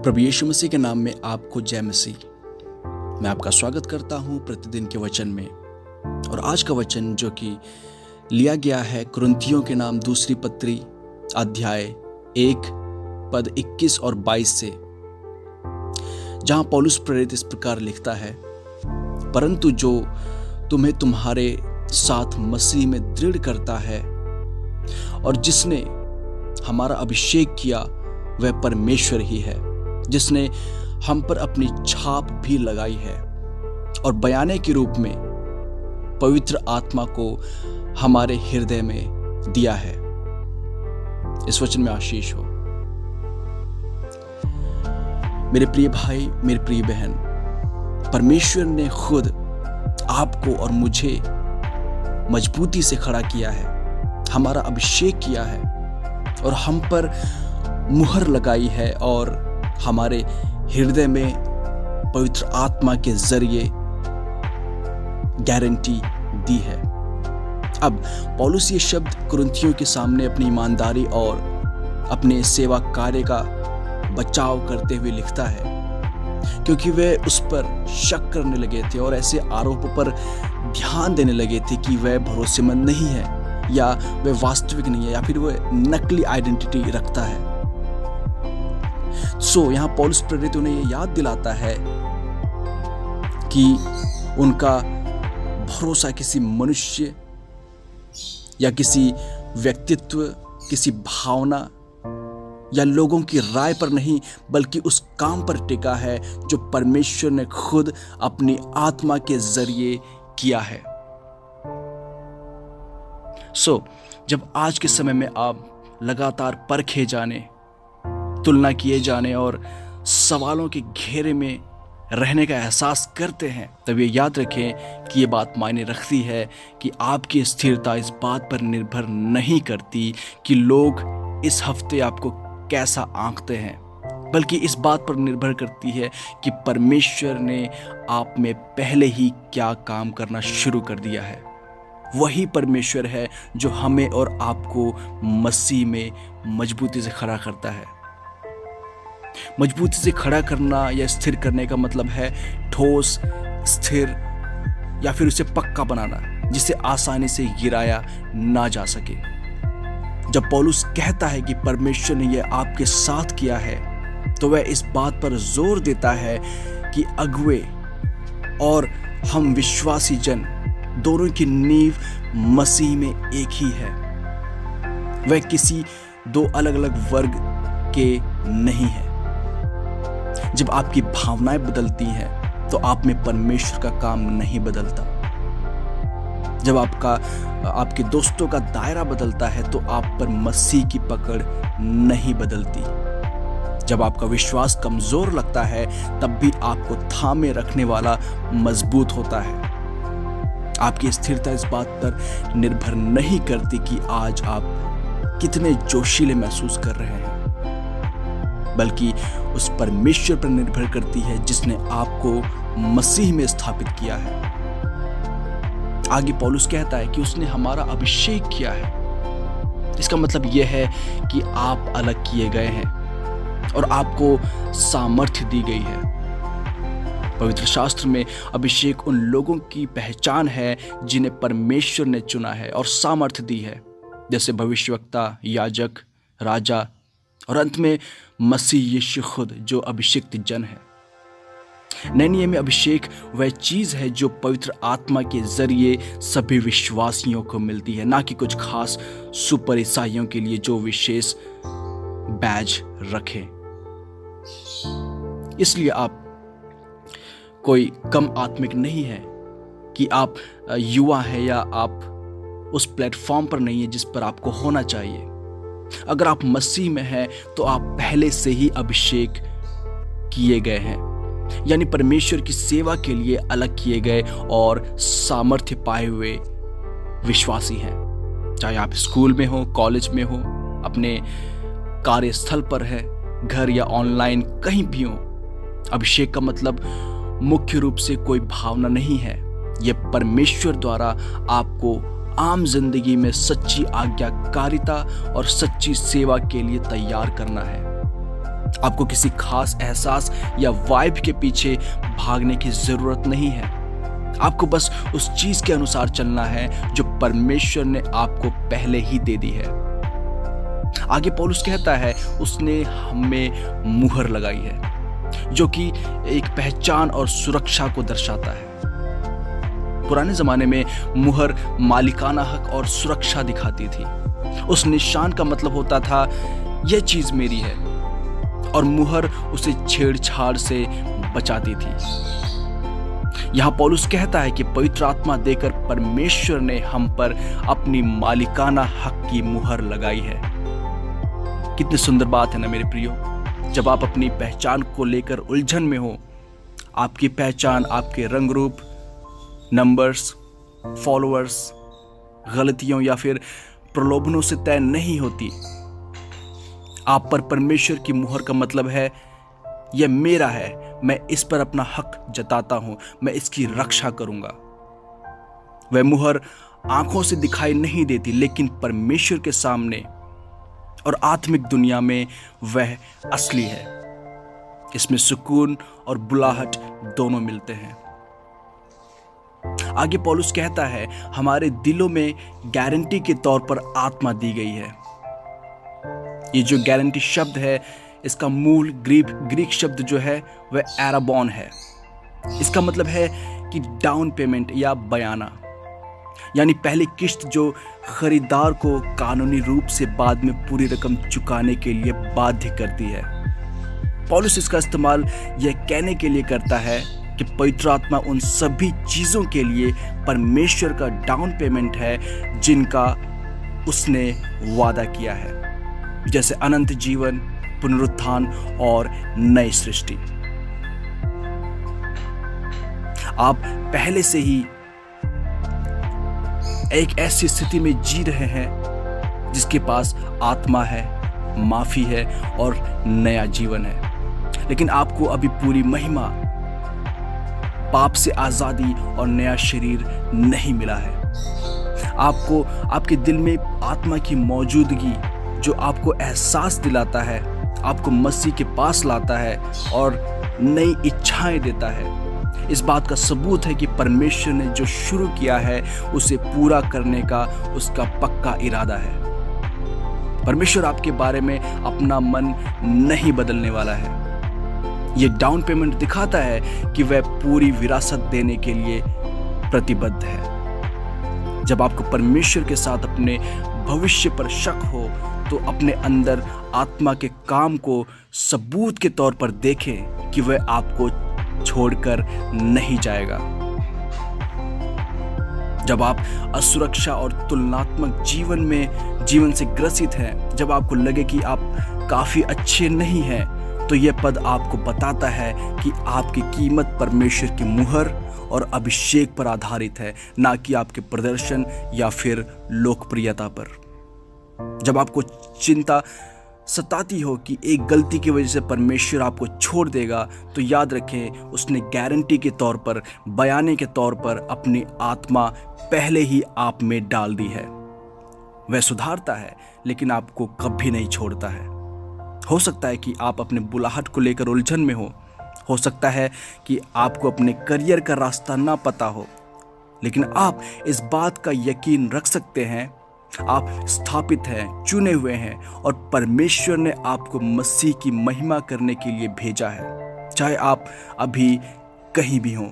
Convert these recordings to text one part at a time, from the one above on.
प्रभु यीशु मसीह के नाम में आपको जय मसीह। मैं आपका स्वागत करता हूं प्रतिदिन के वचन में। और आज का वचन जो कि लिया गया है कुरिन्थियों के नाम दूसरी पत्री अध्याय 1 पद 21 और 22 से, जहां पौलुस प्रेरित इस प्रकार लिखता है, परंतु जो तुम्हें तुम्हारे साथ मसीह में दृढ़ करता है और जिसने हमारा अभिषेक किया वह परमेश्वर ही है, जिसने हम पर अपनी छाप भी लगाई है और बयाने के रूप में पवित्र आत्मा को हमारे हृदय में दिया है। इस वचन में आशीष हो। मेरे प्रिय भाई, मेरी प्रिय बहन, परमेश्वर ने खुद आपको और मुझे मजबूती से खड़ा किया है, हमारा अभिषेक किया है और हम पर मुहर लगाई है और हमारे हृदय में पवित्र आत्मा के जरिए गारंटी दी है। अब पौलुस ये शब्द कुरिन्थियों के सामने अपनी ईमानदारी और अपने सेवा कार्य का बचाव करते हुए लिखता है, क्योंकि वे उस पर शक करने लगे थे और ऐसे आरोपों पर ध्यान देने लगे थे कि वह भरोसेमंद नहीं है या वह वास्तविक नहीं है या फिर वह नकली आइडेंटिटी रखता है। यहाँ पौलुस प्रेरित उन्हें ये याद दिलाता है कि उनका भरोसा किसी मनुष्य या किसी व्यक्तित्व, किसी भावना या लोगों की राय पर नहीं, बल्कि उस काम पर टिका है जो परमेश्वर ने खुद अपनी आत्मा के जरिए किया है। जब आज के समय में आप लगातार परखे जाने, तुलना किए जाने और सवालों के घेरे में रहने का एहसास करते हैं, तब ये याद रखें कि ये बात मायने रखती है कि आपकी स्थिरता इस बात पर निर्भर नहीं करती कि लोग इस हफ्ते आपको कैसा आंकते हैं, बल्कि इस बात पर निर्भर करती है कि परमेश्वर ने आप में पहले ही क्या काम करना शुरू कर दिया है। वही परमेश्वर है जो हमें और आपको मसीह में मजबूती से खड़ा करता है। मजबूती से खड़ा करना या स्थिर करने का मतलब है ठोस, स्थिर या फिर उसे पक्का बनाना, जिसे आसानी से गिराया ना जा सके। जब पौलुस कहता है कि परमेश्वर ने यह आपके साथ किया है, तो वह इस बात पर जोर देता है कि अगुवे और हम विश्वासी जन दोनों की नींव मसीह में एक ही है। वह किसी दो अलग अलग वर्ग के नहीं है। जब आपकी भावनाएं बदलती हैं तो आप में परमेश्वर का काम नहीं बदलता। जब आपके दोस्तों का दायरा बदलता है तो आप पर मसीह की पकड़ नहीं बदलती। जब आपका विश्वास कमजोर लगता है तब भी आपको थामे रखने वाला मजबूत होता है। आपकी स्थिरता इस बात पर निर्भर नहीं करती कि आज आप कितने जोशीले महसूस कर रहे हैं, बल्कि उस परमेश्वर पर निर्भर करती है जिसने आपको मसीह में स्थापित किया है। आगे पौलुस कहता है कि उसने हमारा अभिषेक किया है। इसका मतलब यह है कि आप अलग किए गए हैं और आपको सामर्थ्य दी गई है। पवित्र शास्त्र में अभिषेक उन लोगों की पहचान है जिन्हें परमेश्वर ने चुना है और सामर्थ्य दी है, जैसे भविष्यवक्ता, याजक, राजा और अंत में मसीह यीशु खुद जो अभिषिक्त जन है। नए नियम में अभिषेक वह चीज है जो पवित्र आत्मा के जरिए सभी विश्वासियों को मिलती है, ना कि कुछ खास सुपर ईसाइयों के लिए जो विशेष बैज रखे। इसलिए आप कोई कम आत्मिक नहीं है कि आप युवा हैं या आप उस प्लेटफॉर्म पर नहीं है जिस पर आपको होना चाहिए। अगर आप मसीह में हैं तो आप पहले से ही अभिषेक किए गए हैं, यानी परमेश्वर की सेवा के लिए अलग किए गए और सामर्थ्य पाए हुए विश्वासी हैं। चाहे आप स्कूल में हो, कॉलेज में हो, अपने कार्यस्थल पर है, घर या ऑनलाइन कहीं भी हो। अभिषेक का मतलब मुख्य रूप से कोई भावना नहीं है। यह परमेश्वर द्वारा आपको आम जिंदगी में सच्ची आज्ञाकारिता और सच्ची सेवा के लिए तैयार करना है। आपको किसी खास एहसास या वाइब के पीछे भागने की जरूरत नहीं है। आपको बस उस चीज के अनुसार चलना है जो परमेश्वर ने आपको पहले ही दे दी है। आगे पौलुस कहता है उसने हमें मुहर लगाई है, जो कि एक पहचान और सुरक्षा को दर्शाता है। पुराने जमाने में मुहर मालिकाना हक और सुरक्षा दिखाती थी। उस निशान का मतलब होता था यह चीज मेरी है, और मुहर उसे छेड़छाड़ से बचाती थी। यहां पौलुस कहता है कि पवित्र आत्मा देकर परमेश्वर ने हम पर अपनी मालिकाना हक की मुहर लगाई है। कितनी सुंदर बात है ना मेरे प्रियो। जब आप अपनी पहचान को लेकर उलझन में हो, आपकी पहचान आपके रंग रूप, नंबर्स, फॉलोअर्स, गलतियों या फिर प्रलोभनों से तय नहीं होती। आप पर परमेश्वर की मुहर का मतलब है यह मेरा है, मैं इस पर अपना हक जताता हूं, मैं इसकी रक्षा करूंगा। वह मुहर आंखों से दिखाई नहीं देती, लेकिन परमेश्वर के सामने और आत्मिक दुनिया में वह असली है। इसमें सुकून और बुलाहट दोनों मिलते हैं। आगे पौलुस कहता है हमारे दिलों में गारंटी के तौर पर आत्मा दी गई है। ये जो गारंटी शब्द है, इसका मूल ग्रीक शब्द जो है वह एराबॉन है। इसका मतलब है कि डाउन पेमेंट या बयाना, यानी पहली किश्त जो खरीदार को कानूनी रूप से बाद में पूरी रकम चुकाने के लिए बाध्य करती है। पौलुस इसका इस्तेमाल यह कहने के लिए करता है कि पवित्र आत्मा उन सभी चीजों के लिए परमेश्वर का डाउन पेमेंट है जिनका उसने वादा किया है, जैसे अनंत जीवन, पुनरुत्थान और नई सृष्टि। आप पहले से ही एक ऐसी स्थिति में जी रहे हैं जिसके पास आत्मा है, माफी है और नया जीवन है, लेकिन आपको अभी पूरी महिमा, पाप से आजादी और नया शरीर नहीं मिला है। आपको आपके दिल में आत्मा की मौजूदगी जो आपको एहसास दिलाता है, आपको मसीह के पास लाता है और नई इच्छाएं देता है। इस बात का सबूत है कि परमेश्वर ने जो शुरू किया है उसे पूरा करने का उसका पक्का इरादा है। परमेश्वर आपके बारे में अपना मन नहीं बदलने वाला है। यह डाउन पेमेंट दिखाता है कि वह पूरी विरासत देने के लिए प्रतिबद्ध है। जब आपको परमेश्वर के साथ अपने भविष्य पर शक हो तो अपने अंदर आत्मा के काम को सबूत के तौर पर देखें कि वह आपको छोड़कर नहीं जाएगा। जब आप असुरक्षा और तुलनात्मक जीवन से ग्रसित हैं, जब आपको लगे कि आप काफी अच्छे नहीं हैं, तो यह पद आपको बताता है कि आपकी कीमत परमेश्वर की मुहर और अभिषेक पर आधारित है, ना कि आपके प्रदर्शन या फिर लोकप्रियता पर। जब आपको चिंता सताती हो कि एक गलती की वजह से परमेश्वर आपको छोड़ देगा, तो याद रखें उसने गारंटी के तौर पर, बयाने के तौर पर अपनी आत्मा पहले ही आप में डाल दी है। वह सुधारता है लेकिन आपको कभी नहीं छोड़ता है। हो सकता है कि आप अपने बुलाहट को लेकर उलझन में हो सकता है कि आपको अपने करियर का रास्ता ना पता हो, लेकिन आप इस बात का यकीन रख सकते हैं आप स्थापित हैं, चुने हुए हैं और परमेश्वर ने आपको मसीह की महिमा करने के लिए भेजा है, चाहे आप अभी कहीं भी हों।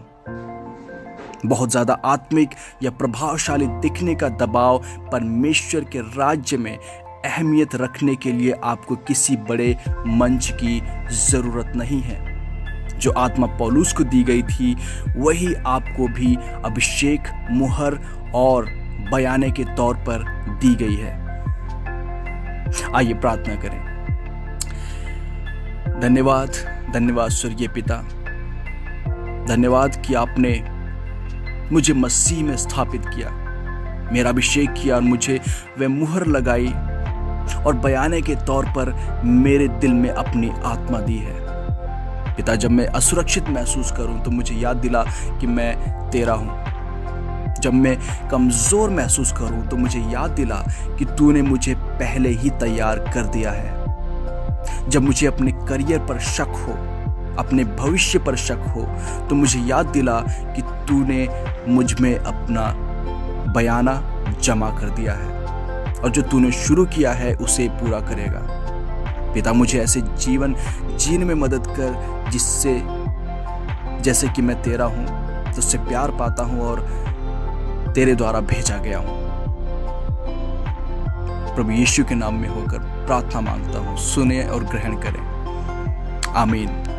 बहुत ज्यादा आत्मिक या प्रभावशाली दिखने का दबाव परमेश्वर के राज्य में अहमियत रखने के लिए आपको किसी बड़े मंच की जरूरत नहीं है। जो आत्मा पौलुस को दी गई थी वही आपको भी अभिषेक, मुहर और बयाने के तौर पर दी गई है। आइए प्रार्थना करें। धन्यवाद स्वर्गीय पिता, धन्यवाद कि आपने मुझे मसीह में स्थापित किया, मेरा अभिषेक किया और मुझे वह मुहर लगाई और बयाने के तौर पर मेरे दिल में अपनी आत्मा दी है। पिता, जब मैं असुरक्षित महसूस करूं तो मुझे याद दिला कि मैं तेरा हूं। जब मैं कमजोर महसूस करूं तो मुझे याद दिला कि तूने मुझे पहले ही तैयार कर दिया है। जब मुझे अपने करियर पर शक हो, अपने भविष्य पर शक हो, तो मुझे याद दिला कि तूने मुझ में अपना बयाना जमा कर दिया है और जो तूने शुरू किया है उसे पूरा करेगा। पिता, मुझे ऐसे जीवन जीने में मदद कर जिससे जैसे कि मैं तेरा हूं, तुझसे प्यार पाता हूं और तेरे द्वारा भेजा गया हूं। प्रभु यीशु के नाम में होकर प्रार्थना मांगता हूं, सुने और ग्रहण करें। आमीन।